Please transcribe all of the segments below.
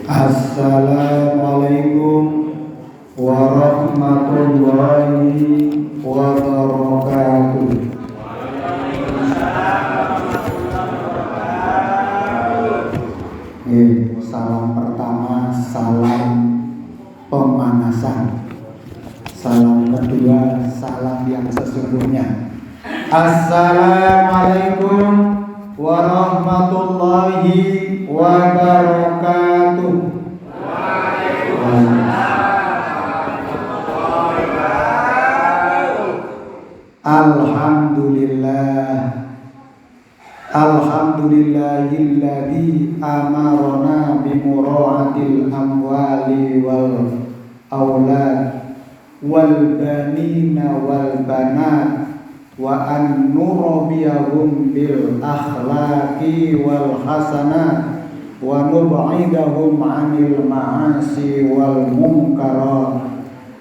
Assalamualaikum warahmatullahi wabarakatuh. Salam pertama, salam pemanasan. Salam kedua, salam yang sesungguhnya. Assalamualaikum warahmatullahi wabarakatuh. Alhamdulillahilladzi amarona bimura'atil amwali wal aulad wal banina wal banat wa an nurabiyahum bil akhlaqi wal hasanat wa nub'idahum 'anil ma'asi wal munkarat.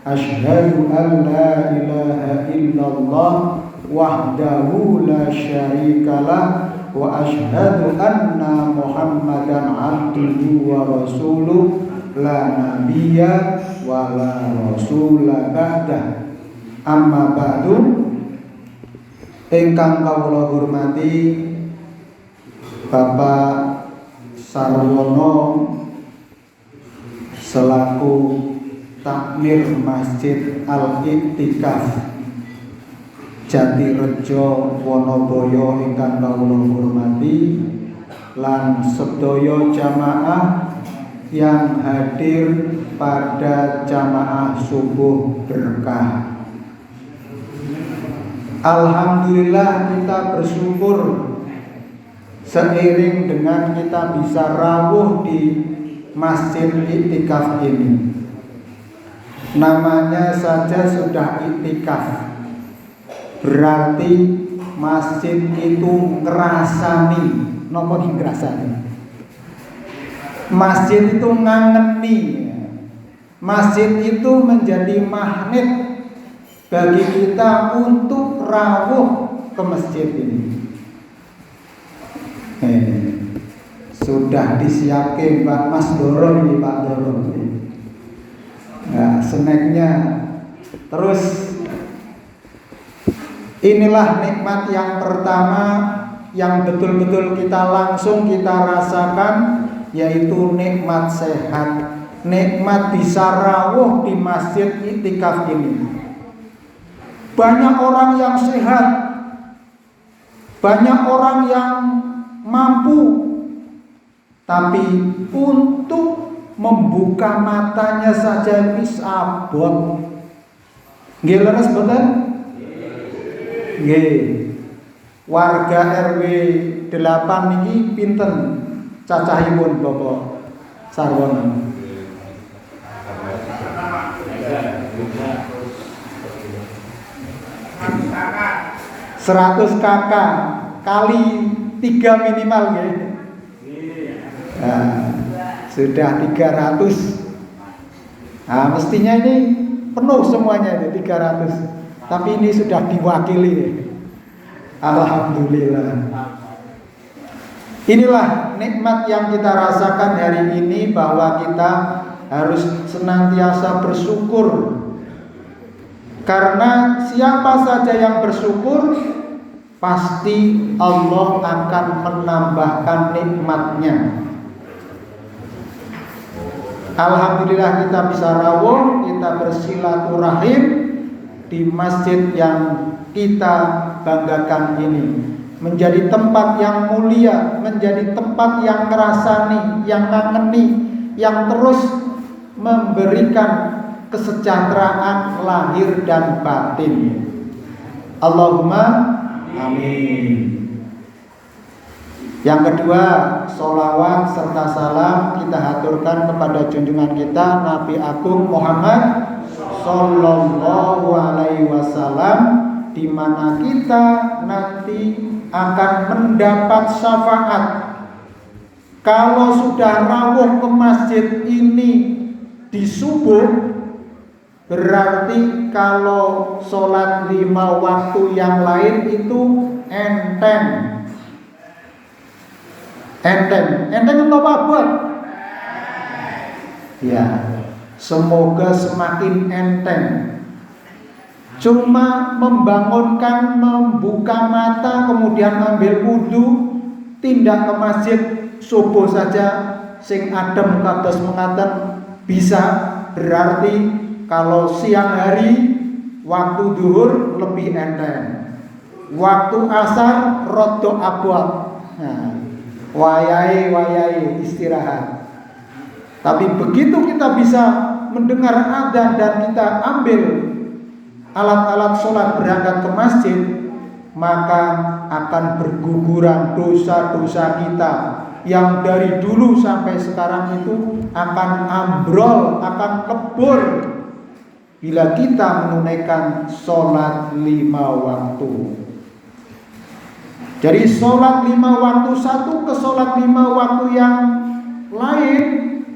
Asyhadu an la ilaha illallah wahdahu la syarikalah wa asyhadu anna Muhammadan abduhu wa rasuluh la nabiyya wa la rasula ba'dah. Amma ba'du. Ingkang kawula hormati Bapak Sarwono selaku takmir Masjid Al-Iktikaf Jatirejo Wonoboyo ingkang kawula hormati lan sedaya jamaah yang hadir pada jamaah subuh berkah. Alhamdulillah, kita bersyukur seiring dengan kita bisa rawuh di Masjid Iktikaf ini. Namanya saja sudah iktikaf, berarti masjid itu ngerasani. Napa ngrasani? Masjid itu ngangeni. Masjid itu menjadi magnet bagi kita untuk rawuh ke masjid ini. Sudah disiapkan Pak Mas Doro ini, Pak Doro. Nah, snacknya. Terus inilah nikmat yang pertama yang betul-betul kita langsung kita rasakan, yaitu nikmat sehat, nikmat bisa rawuh di Masjid Iktikaf ini. Banyak orang yang sehat, banyak orang yang mampu, tapi untuk membuka matanya saja wis abot. Nggih leres mboten? Nggih. Warga RW 8 niki pinten cacahipun Bapak Sarwono? 100 kakak kali 3 minimal ya. Nah, sudah 300. Nah, mestinya ini penuh semuanya itu 300. Tapi ini sudah diwakili. Alhamdulillah. Inilah nikmat yang kita rasakan hari ini, bahwa kita harus senantiasa bersyukur. Karena siapa saja yang bersyukur, pasti Allah akan menambahkan nikmatnya. Alhamdulillah kita bisa rawuh, kita bersilaturahim di masjid yang kita banggakan ini. Menjadi tempat yang mulia, menjadi tempat yang ngerasani, yang ngangeni, yang terus memberikan kesejahteraan lahir dan batin. Allahumma amin. Yang kedua, sholawat serta salam kita haturkan kepada junjungan kita Nabi Agung Muhammad Sallallahu Alaihi Wasallam, di mana kita nanti akan mendapat syafaat. Kalau sudah rawuh ke masjid ini di subuh, berarti kalau sholat 5 waktu yang lain itu enteng. Enteng apa buat? Ya, semoga semakin enteng. Cuma membangunkan, membuka mata, kemudian ambil wudhu, tindak ke masjid subuh saja, sing adem kados mengaten bisa. Berarti kalau siang hari waktu duhur lebih enteng, waktu asar rodo abot. Nah, wayai istirahat. Tapi begitu kita bisa mendengar adzan dan kita ambil alat-alat sholat berangkat ke masjid, maka akan berguguran dosa-dosa kita yang dari dulu sampai sekarang itu akan ambrol, akan lebur bila kita menunaikan sholat 5 waktu. Jadi sholat 5 waktu satu ke sholat 5 waktu yang lain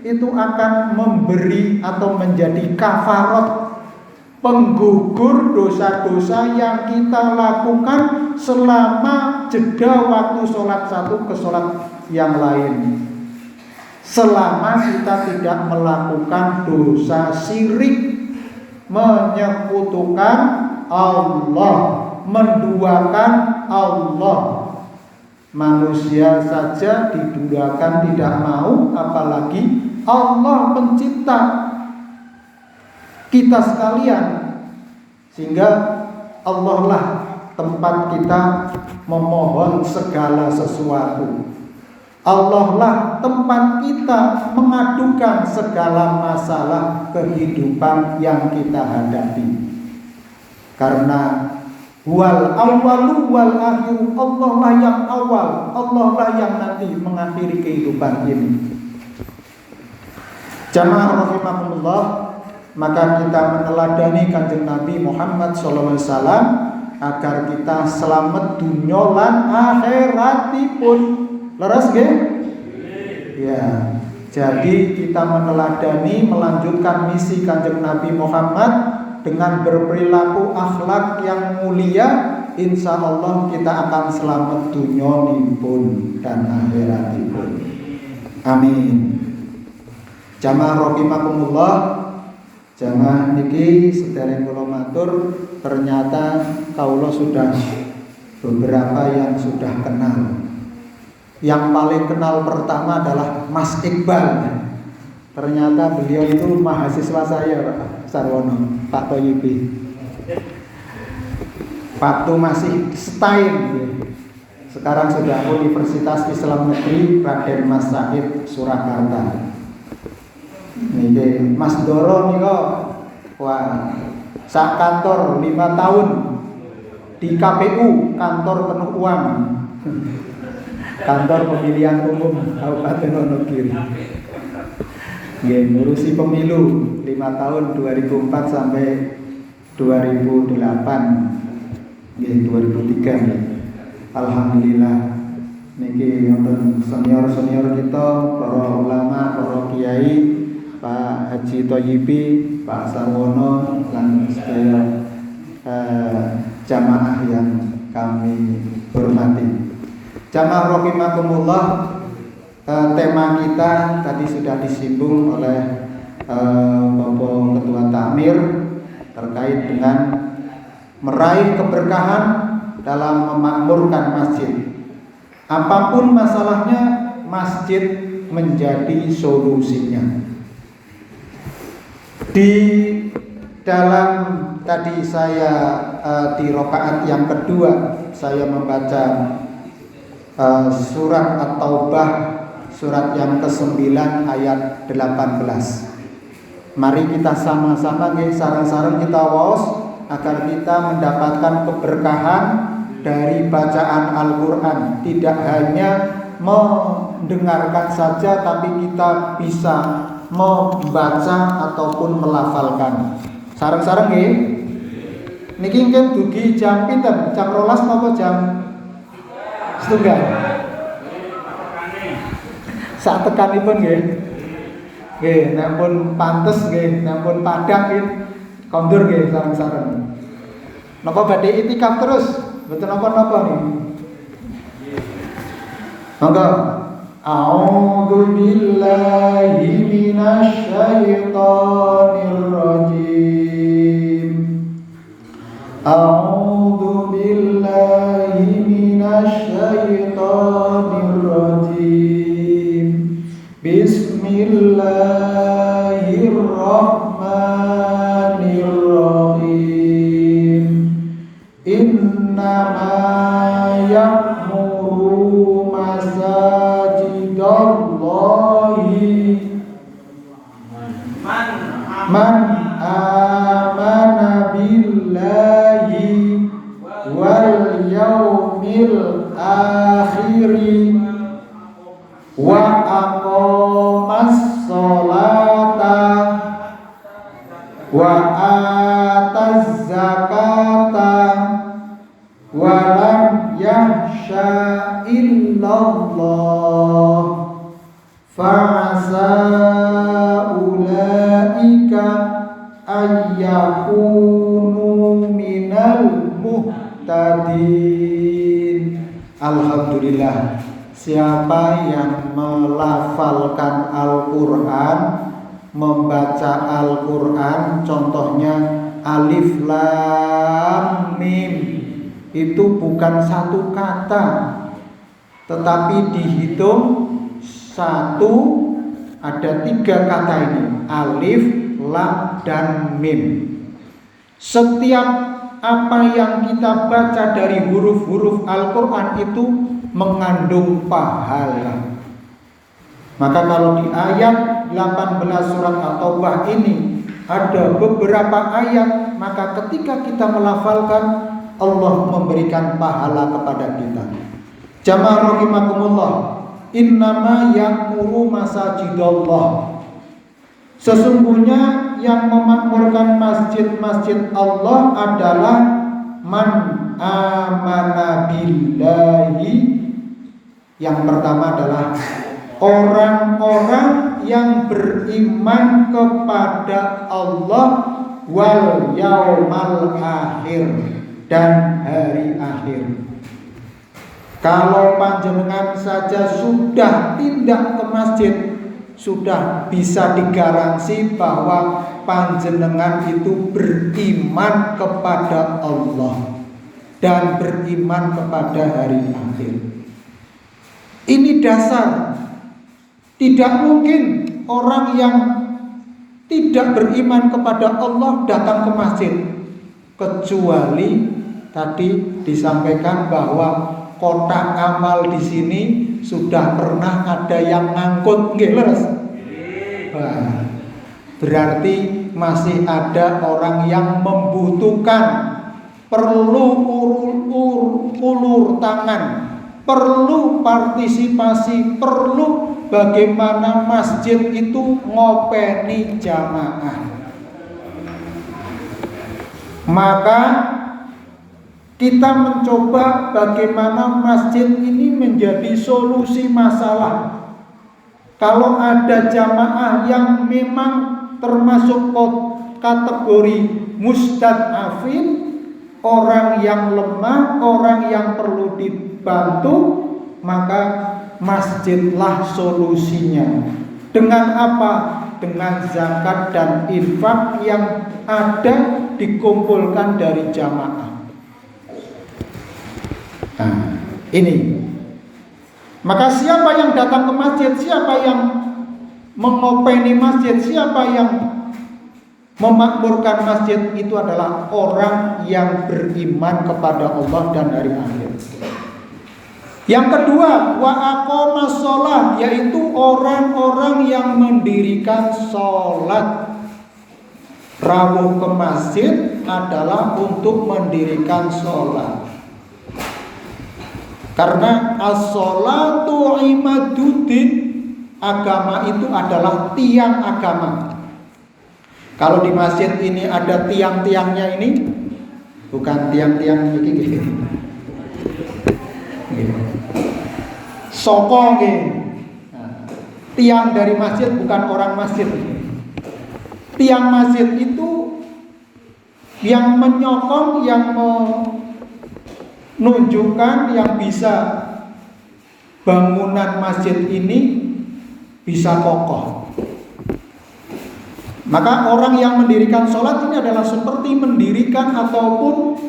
itu akan memberi atau menjadi kafarat, penggugur dosa-dosa yang kita lakukan selama jeda waktu sholat satu ke sholat yang lain. Selama kita tidak melakukan dosa syirik, menyekutukan Allah, menduakan Allah. Manusia saja diduakan tidak mau, apalagi Allah pencipta kita sekalian. Sehingga Allah lah tempat kita memohon segala sesuatu. Allah lah tempat kita mengadukan segala masalah kehidupan yang kita hadapi. Karena wal awalu wal akhiru, Allah lah yang awal, Allah lah yang nanti mengakhiri kehidupan ini. Jamaah rahimakumullah, maka kita meneladani Kanjeng Nabi Muhammad SAW agar kita selamat dunya lan akhiratipun. Leres nggih? Ya. Jadi kita meneladani, melanjutkan misi Kanjeng Nabi Muhammad dengan berperilaku akhlak yang mulia, insya Allah kita akan selamat dunyonipun dan akhiratipun. Amin. Jamaah rahimakumullah, jamaah niki sedereng kula matur, ternyata kaula sudah beberapa yang sudah kenal. Yang paling kenal pertama adalah Mas Iqbal. Ternyata beliau itu mahasiswa saya, Pak Sarwono, Pak Toyibi. Waktu masih STAIN, sekarang sudah Universitas Islam Negeri Raden Mas Said Surakarta. Ini Mas Doro nih kok, wah, sak kantor 5 tahun di KPU, kantor penuh uang, kantor pemilihan umum Kabupaten Wonogiri. Ngurusi pemilu 5 tahun 2004 sampai 2008, 2003 nih. Alhamdulillah niki wonten senior-senior kita, para ulama, para kiai, Pak Haji Toyibi, Pak Sarwono, dan sedaya jamaah yang kami hormati. Jamaah rahimakumullah, tema kita tadi sudah disinggung oleh Bapak Ketua Takmir terkait dengan meraih keberkahan dalam memakmurkan masjid. Apapun masalahnya, masjid menjadi solusinya. Di dalam tadi saya di rakaat yang kedua saya membaca surat At-Taubah, surat yang ke-9 ayat 18. Mari kita sama-sama sareng-sareng kita waos agar kita mendapatkan keberkahan dari bacaan Al-Quran. Tidak hanya mendengarkan saja, tapi kita bisa membaca ataupun melafalkan. Sareng-sareng nggih. Niki kan dugi jam pinten? Jam 12 napa jam setunggal? Sak tekanipun nggih. Nggih, nek pun pantes nggih, nek pun padhang nggih, kondur nggih sareng-sareng. Napa badhe itikaf terus? Mboten napa-napa niki. Monggo. A'udzu billahi minasyaitonir rajim. A'udzu billahi minasyaitonir rajim. Bismillahirrahmanirrahim. Innama ya'muru masajidallahi man amana billahi wal yaumil akhiri wa aqamas sholata wa ataz zakata wa lam yahsha illallah fa'asa ulaika ayyakunu minal muhtadin. Alhamdulillah, siapa yang melafalkan Al-Quran, membaca Al-Quran, contohnya alif lam mim, itu bukan satu kata, tetapi dihitung satu, ada 3 kata ini, alif, lam, dan mim. Setiap apa yang kita baca dari huruf-huruf Al-Quran itu mengandung pahala. Maka kalau di ayat 18 surat At-Taubah ini ada beberapa ayat, maka ketika kita melafalkan, Allah memberikan pahala kepada kita. Jamaah rahimakumullah, innama ya'muru masajidallah, sesungguhnya yang memakmurkan masjid-masjid Allah adalah man amana billahi. Yang pertama adalah orang-orang yang beriman kepada Allah wal yaumal akhir, dan hari akhir. Kalau panjenengan saja sudah tindak ke masjid, sudah bisa digaransi bahwa panjenengan itu beriman kepada Allah dan beriman kepada hari akhir. Ini dasar. Tidak mungkin orang yang tidak beriman kepada Allah datang ke masjid, kecuali tadi disampaikan bahwa kotak amal di sini sudah pernah ada yang ngangkut, nggih leres. Berarti masih ada orang yang membutuhkan, perlu ulur tangan, perlu partisipasi, perlu bagaimana masjid itu ngopeni jamaah. Maka kita mencoba bagaimana masjid ini menjadi solusi masalah. Kalau ada jamaah yang memang termasuk kategori mustad'afin, orang yang lemah, orang yang perlu dibantu, maka masjidlah solusinya. Dengan apa? Dengan zakat dan infak yang ada dikumpulkan dari jamaah. Nah, ini. Maka siapa yang datang ke masjid, siapa yang mengopeni masjid, siapa yang memakmurkan masjid, itu adalah orang yang beriman kepada Allah dan hari akhir. Yang kedua, wa aqamas shalah, yaitu orang-orang yang mendirikan sholat. Rawuh ke masjid adalah untuk mendirikan sholat. Karena as-sholatu imaduddin, agama itu adalah tiang agama. Kalau di masjid ini ada tiang-tiangnya ini, bukan tiang-tiang ini. Sokong ini. Tiang dari masjid bukan orang masjid. Tiang masjid itu yang menyokong, yang menunjukkan, yang bisa bangunan masjid ini bisa kokoh. Maka orang yang mendirikan sholat ini adalah seperti mendirikan ataupun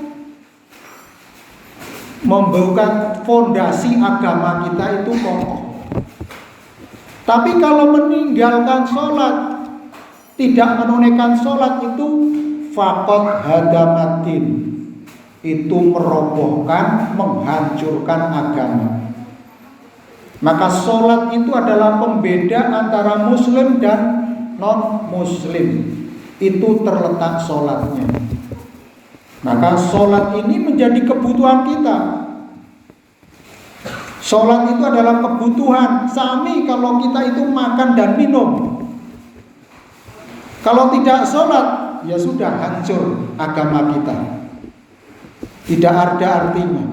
membuat fondasi agama kita itu kokoh. Tapi kalau meninggalkan sholat, tidak menunaikan sholat itu faqad hadamatin, itu merobohkan, menghancurkan agama. Maka sholat itu adalah pembeda antara muslim dan non-muslim. Itu terletak sholatnya. Maka sholat ini menjadi kebutuhan kita. Sholat itu adalah kebutuhan. Sami kalau kita itu makan dan minum. Kalau tidak sholat, ya sudah hancur agama kita. Tidak ada artinya.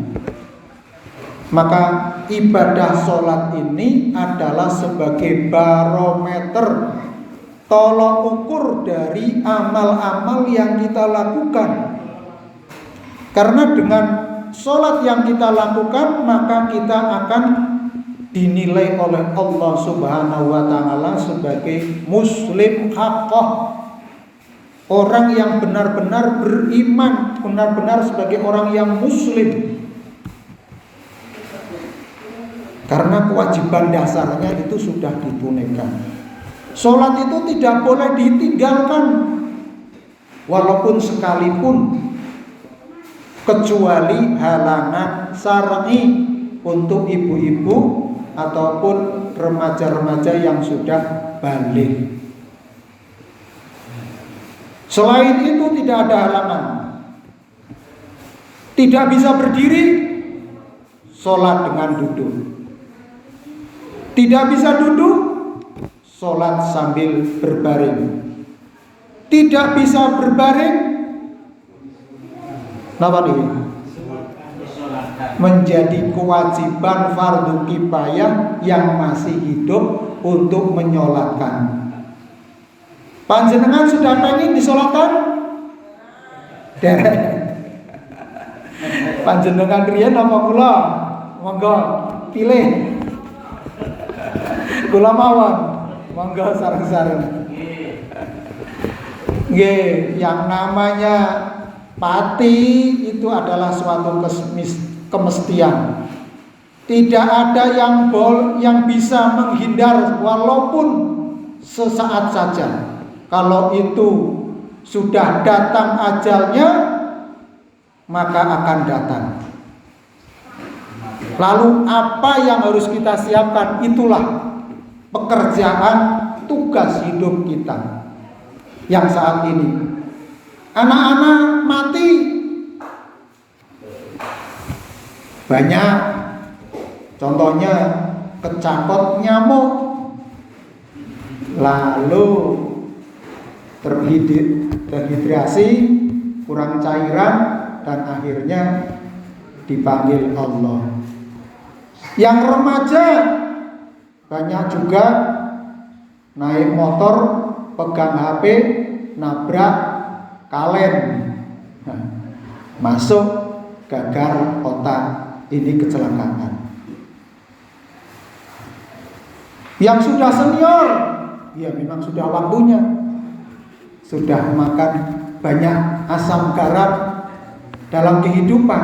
Maka ibadah sholat ini adalah sebagai barometer, tolok ukur dari amal-amal yang kita lakukan. Karena dengan sholat yang kita lakukan, maka kita akan dinilai oleh Allah Subhanahu wa ta'ala sebagai muslim haqqah, orang yang benar-benar beriman, benar-benar sebagai orang yang muslim. Karena kewajiban dasarnya itu sudah ditunaikan. Sholat itu tidak boleh ditinggalkan walaupun sekalipun, kecuali halangan syar'i untuk ibu-ibu ataupun remaja-remaja yang sudah balik. Selain itu tidak ada halangan. Tidak bisa berdiri, sholat dengan duduk. Tidak bisa duduk, sholat sambil berbaring. Tidak bisa berbaring, apa nih? Menjadi kewajiban fardu kifayah yang masih hidup untuk menyolatkan. Panjenengan sudah pengen disolatkan? Derek. Panjenengan riyen apa kula? Monggo pilih. Kula mawon. Monggo sareng-sareng. Nggih, yang namanya pati itu adalah suatu kemestian. Tidak ada yang bisa menghindar walaupun sesaat saja. Kalau itu sudah datang ajalnya, maka akan datang. Lalu apa yang harus kita siapkan? Itulah pekerjaan, tugas hidup kita yang saat ini. Anak-anak mati banyak. Contohnya kecakot nyamuk, lalu terhidrasi, kurang cairan, dan akhirnya dipanggil Allah. Yang remaja banyak juga naik motor, pegang HP, nabrak kalen, masuk gagal otak, ini kecelakaan. Yang sudah senior, ya memang sudah waktunya, sudah makan banyak asam garam dalam kehidupan,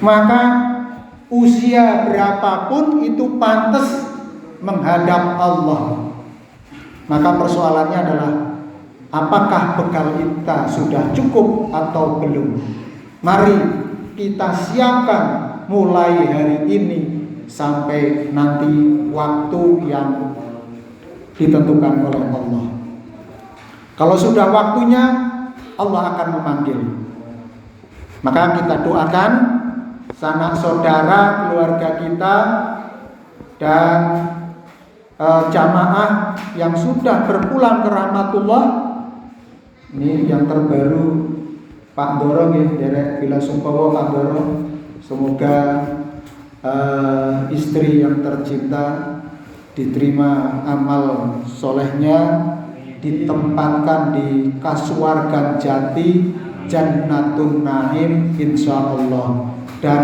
maka usia berapapun itu pantas menghadap Allah. Maka persoalannya adalah apakah bekal kita sudah cukup atau belum? Mari kita siapkan mulai hari ini sampai nanti waktu yang ditentukan oleh Allah. Kalau sudah waktunya, Allah akan memanggil. Maka kita doakan sanak saudara, keluarga kita, dan jamaah yang sudah berpulang ke rahmatullah. Ini yang terbaru Pak Doro nggih, derek Bila Sungkowo Pak Doro. Semoga istri yang tercinta diterima amal solehnya, ditempatkan di kasuwargan jati Jannatun Naim insyaallah, dan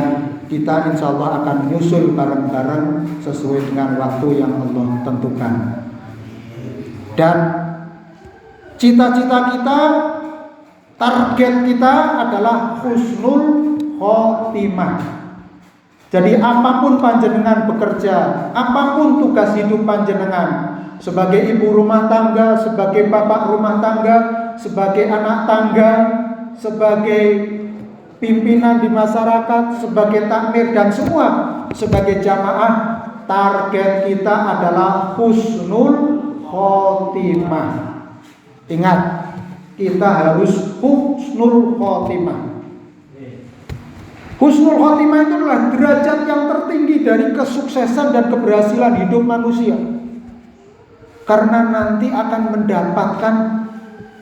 kita insyaallah akan menyusul bareng-bareng sesuai dengan waktu yang Allah tentukan. Dan cita-cita kita, target kita adalah husnul khotimah. Jadi apapun panjenengan bekerja, apapun tugas hidup panjenengan, sebagai ibu rumah tangga, sebagai bapak rumah tangga, sebagai anak tangga, sebagai pimpinan di masyarakat, sebagai takmir dan semua sebagai jamaah, target kita adalah husnul khotimah. Ingat, kita harus husnul khotimah. Husnul khotimah itu adalah derajat yang tertinggi dari kesuksesan dan keberhasilan hidup manusia. Karena nanti akan mendapatkan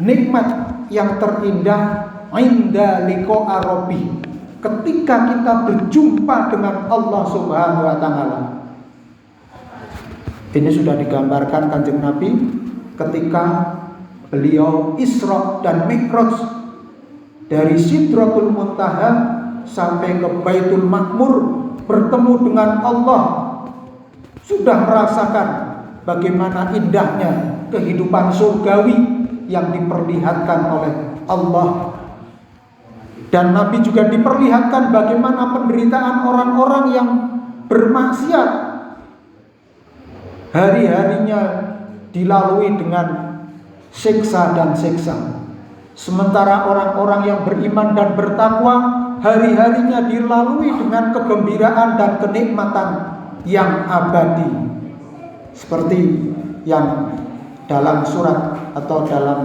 nikmat yang terindah inda liqa'a rabbi, ketika kita berjumpa dengan Allah Subhanahu wa taala. Ini sudah digambarkan Kanjeng Nabi ketika beliau Isra dan Mi'raj dari Sidratul Muntaha sampai ke Baitul Ma'mur, bertemu dengan Allah, sudah merasakan bagaimana indahnya kehidupan surgawi yang diperlihatkan oleh Allah. Dan Nabi juga diperlihatkan bagaimana penderitaan orang-orang yang bermaksiat, hari-harinya dilalui dengan siksa dan siksa. Sementara orang-orang yang beriman dan bertakwa, hari-harinya dilalui dengan kegembiraan dan kenikmatan yang abadi. Seperti yang dalam surat atau dalam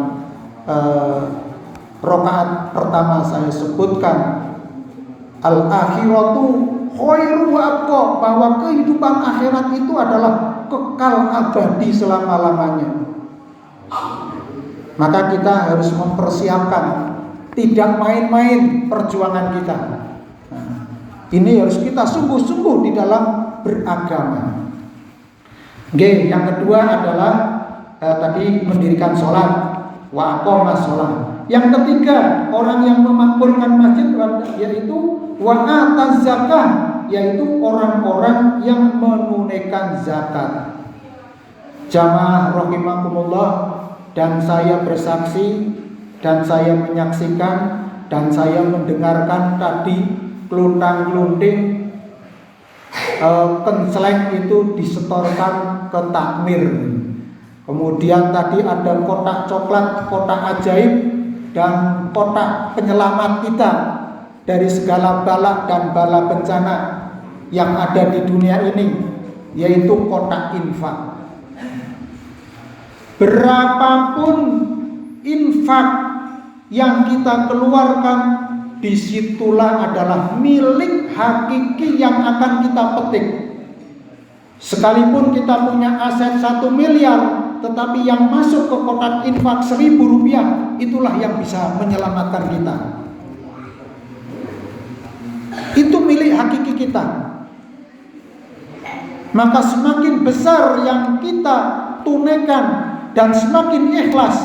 rakaat pertama saya sebutkan, al-akhiratu khairu wa abqa, bahwa kehidupan akhirat itu adalah kekal abadi selama-lamanya. Maka kita harus mempersiapkan, tidak main-main perjuangan kita. Ini harus kita sungguh-sungguh di dalam beragama. Yang kedua adalah tadi mendirikan sholat, wa aqama sholat. Yang ketiga, orang yang memakmurkan masjid yaitu wa ataz zakah, yaitu orang-orang yang menunaikan zakat. Jamaah rahimakumullah, dan saya bersaksi dan saya menyaksikan dan saya mendengarkan tadi kluntang-klunting kenceleng itu disetorkan ke takmir. Kemudian tadi ada kotak coklat, kotak ajaib, dan kotak penyelamat kita dari segala bala dan bala bencana yang ada di dunia ini, yaitu kotak infak. Berapapun infak yang kita keluarkan, disitulah adalah milik hakiki yang akan kita petik. Sekalipun kita punya aset 1 miliar, tetapi yang masuk ke kotak infak 1.000 rupiah, itulah yang bisa menyelamatkan kita. Itu milik hakiki kita. Maka semakin besar yang kita tunaikan dan semakin ikhlas,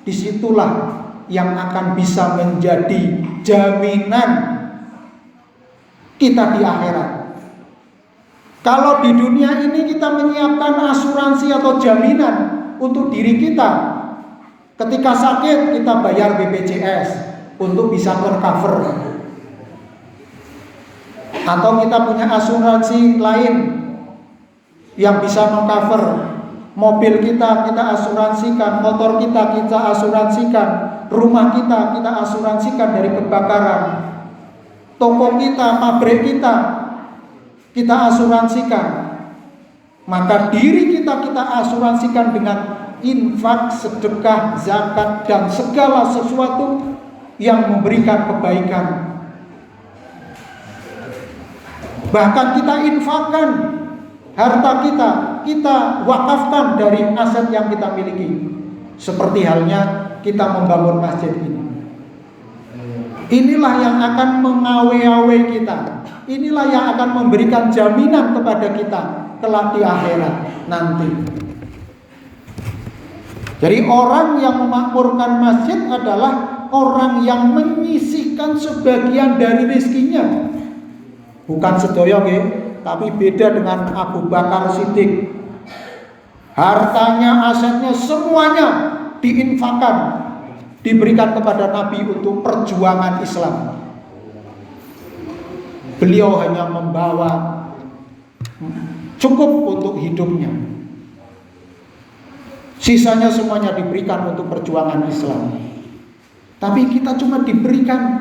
disitulah yang akan bisa menjadi jaminan kita di akhirat. Kalau di dunia ini kita menyiapkan asuransi atau jaminan untuk diri kita, ketika sakit kita bayar BPJS untuk bisa tercover, atau kita punya asuransi lain yang bisa mengcover mobil kita asuransikan, motor kita asuransikan, rumah kita asuransikan dari kebakaran, toko kita, pabrik kita asuransikan. Maka diri kita asuransikan dengan infak, sedekah, zakat, dan segala sesuatu yang memberikan kebaikan. Bahkan kita infakkan harta kita wakafkan dari aset yang kita miliki. Seperti halnya kita membangun masjid ini. Inilah yang akan mengawe-awe kita. Inilah yang akan memberikan jaminan kepada kita kelak di akhirat nanti. Jadi orang yang memakmurkan masjid adalah orang yang menyisihkan sebagian dari rezekinya. Bukan sedaya nggih, tapi beda dengan Abu Bakar Siddiq. hartanya, asetnya, semuanya diinfakkan, diberikan kepada Nabi untuk perjuangan Islam. Beliau hanya membawa cukup untuk hidupnya, sisanya semuanya diberikan untuk perjuangan Islam. Tapi kita cuma diberikan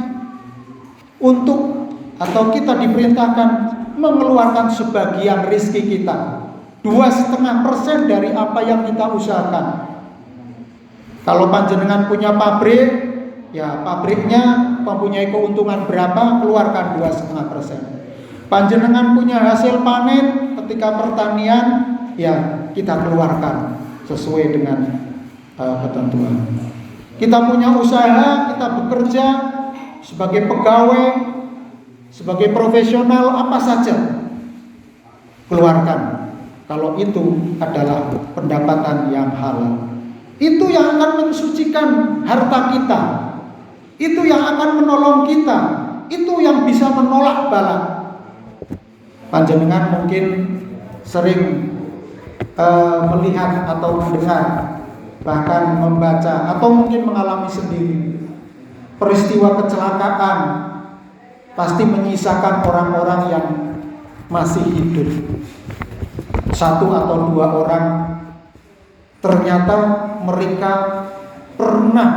untuk, atau kita diperintahkan mengeluarkan sebagian rezeki kita, 2,5% dari apa yang kita usahakan. Kalau panjenengan punya pabrik, ya pabriknya mempunyai keuntungan berapa, keluarkan 2,5%. Panjenengan punya hasil panen ketika pertanian, ya kita keluarkan sesuai dengan ketentuan. Kita punya usaha, kita bekerja sebagai pegawai, sebagai profesional, apa saja keluarkan. Kalau itu adalah pendapatan yang halal, itu yang akan mensucikan harta kita, itu yang akan menolong kita, itu yang bisa menolak bala. Panjenengan mungkin sering melihat atau mendengar, bahkan membaca atau mungkin mengalami sendiri peristiwa kecelakaan, pasti menyisakan orang-orang yang masih hidup. 1 atau 2 orang ternyata mereka pernah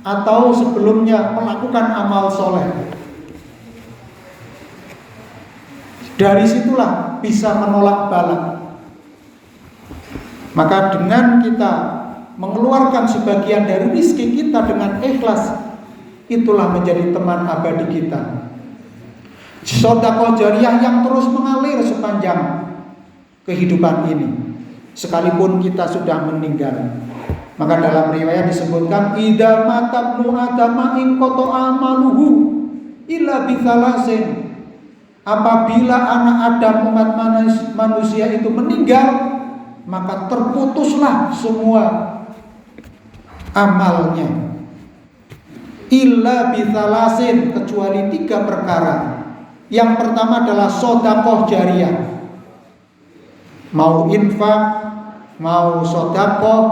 atau sebelumnya melakukan amal soleh. Dari situlah bisa menolak bala. Maka dengan kita mengeluarkan sebagian dari rezeki kita dengan ikhlas, itulah menjadi teman abadi kita. Sedekah jariyah yang terus mengalir sepanjang kehidupan ini, sekalipun kita sudah meninggal. Maka dalam riwayat disebutkan, idza mata ibnu adama in qata'a amaluhu illa bithalasin. Apabila anak Adam, umat manusia itu meninggal, maka terputuslah semua amalnya. Illa bithalasin, kecuali 3 perkara. Yang pertama adalah sedekah jariyah. Mau infak, mau sedekah,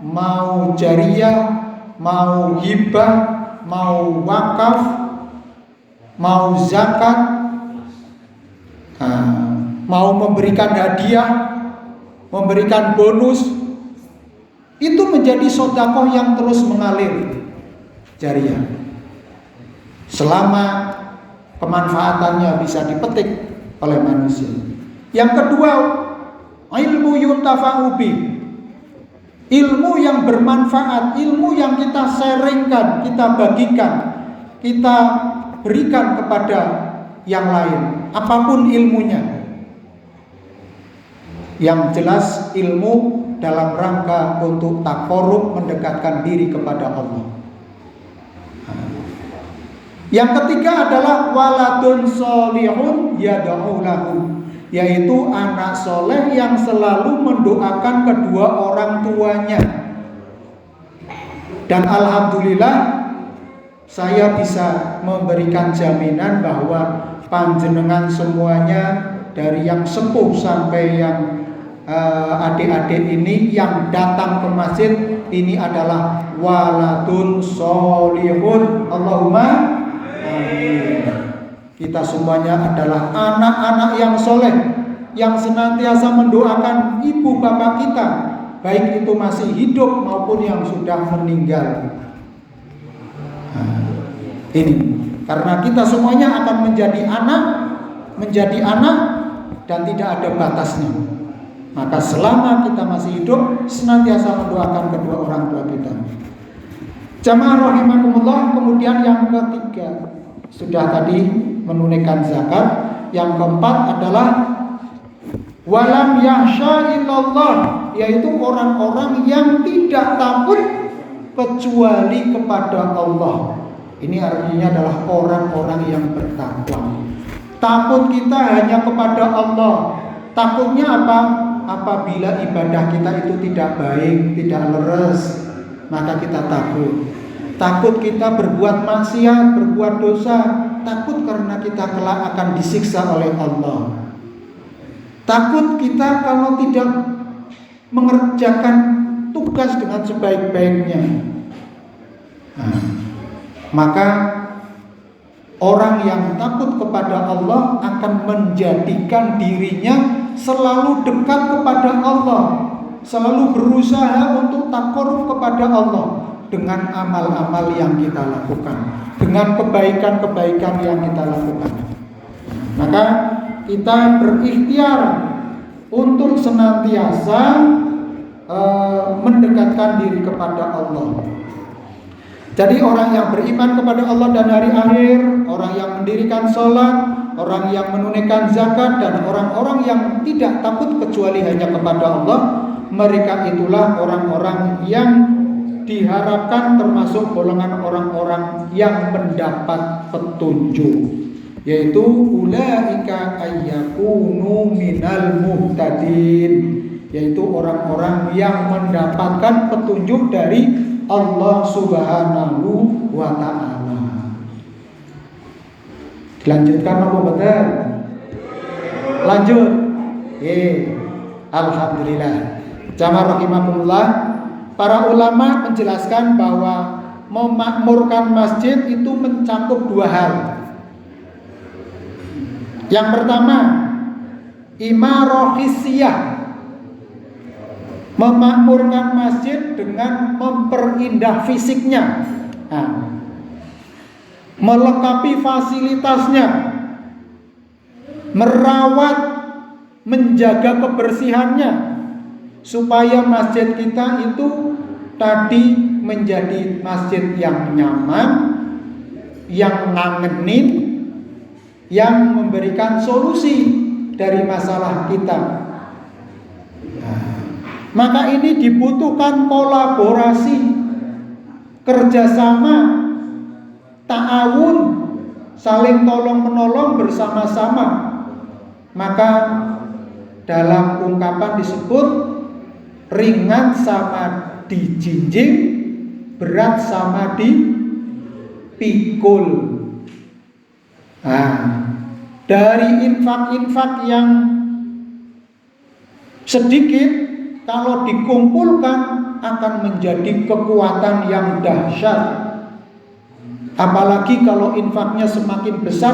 mau jariyah, mau hibah, mau wakaf, mau zakat, mau memberikan hadiah, memberikan bonus, itu menjadi sedekah yang terus mengalir jariyah, selama kemanfaatannya bisa dipetik oleh manusia. Yang kedua, ilmu yuntafa'u bi, ilmu yang bermanfaat, ilmu yang kita sharingkan, kita bagikan, kita berikan kepada yang lain, apapun ilmunya. Yang jelas ilmu dalam rangka untuk taqarrub, mendekatkan diri kepada Allah. Yang ketiga adalah waladun sholihun yad'u lahu, yaitu anak soleh yang selalu mendoakan kedua orang tuanya. Dan alhamdulillah saya bisa memberikan jaminan bahwa panjenengan semuanya, dari yang sepuh sampai yang adik-adik ini yang datang ke masjid ini adalah waladun sholihun. Allahumma amin. Kita semuanya adalah anak-anak yang soleh, yang senantiasa mendoakan ibu bapak kita, baik itu masih hidup maupun yang sudah meninggal. Ini karena kita semuanya akan menjadi anak dan tidak ada batasnya. Maka selama kita masih hidup, senantiasa mendoakan kedua orang tua kita. Jamaah rahimakumullah. Kemudian yang ketiga, sudah tadi menunaikan zakat. Yang keempat adalah walam yahsha illallah, yaitu orang-orang yang tidak takut kecuali kepada Allah. Ini artinya adalah orang-orang yang bertakwa. Takut kita hanya kepada Allah. Takutnya apa? Apabila ibadah kita itu tidak baik, tidak leres, maka kita takut. Takut kita berbuat maksiat, berbuat dosa. Takut karena kita kelak akan disiksa oleh Allah. Takut kita kalau tidak mengerjakan tugas dengan sebaik-baiknya. Nah, maka orang yang takut kepada Allah akan menjadikan dirinya selalu dekat kepada Allah, selalu berusaha untuk takarruf kepada Allah dengan amal-amal yang kita lakukan, dengan kebaikan-kebaikan yang kita lakukan. Maka kita berikhtiar untuk senantiasa mendekatkan diri kepada Allah. Jadi orang yang beriman kepada Allah dan hari akhir, orang yang mendirikan sholat, orang yang menunaikan zakat, dan orang-orang yang tidak takut kecuali hanya kepada Allah, mereka itulah orang-orang yang diharapkan termasuk golongan orang-orang yang mendapat petunjuk, yaitu ulaika ayyakunu minal muhtadin, yaitu orang-orang yang mendapatkan petunjuk dari Allah Subhanahu wa ta'ala. Dilanjutkan apa betul? Lanjut. Alhamdulillah. Jamaah rahimakumullah, para ulama menjelaskan bahwa memakmurkan masjid itu mencakup dua hal. Yang pertama, imarah hissiyah, memakmurkan masjid dengan memperindah fisiknya, melengkapi fasilitasnya, merawat, menjaga kebersihannya, supaya masjid kita itu tadi menjadi masjid yang nyaman, yang ngangenin, yang memberikan solusi dari masalah kita. Maka ini dibutuhkan kolaborasi, kerjasama, ta'awun, saling tolong-menolong bersama-sama. Maka dalam ungkapan disebut ringan sama dijinjing, berat sama dipikul. Dari infak-infak yang sedikit, kalau dikumpulkan akan menjadi kekuatan yang dahsyat. Apalagi kalau infaknya semakin besar,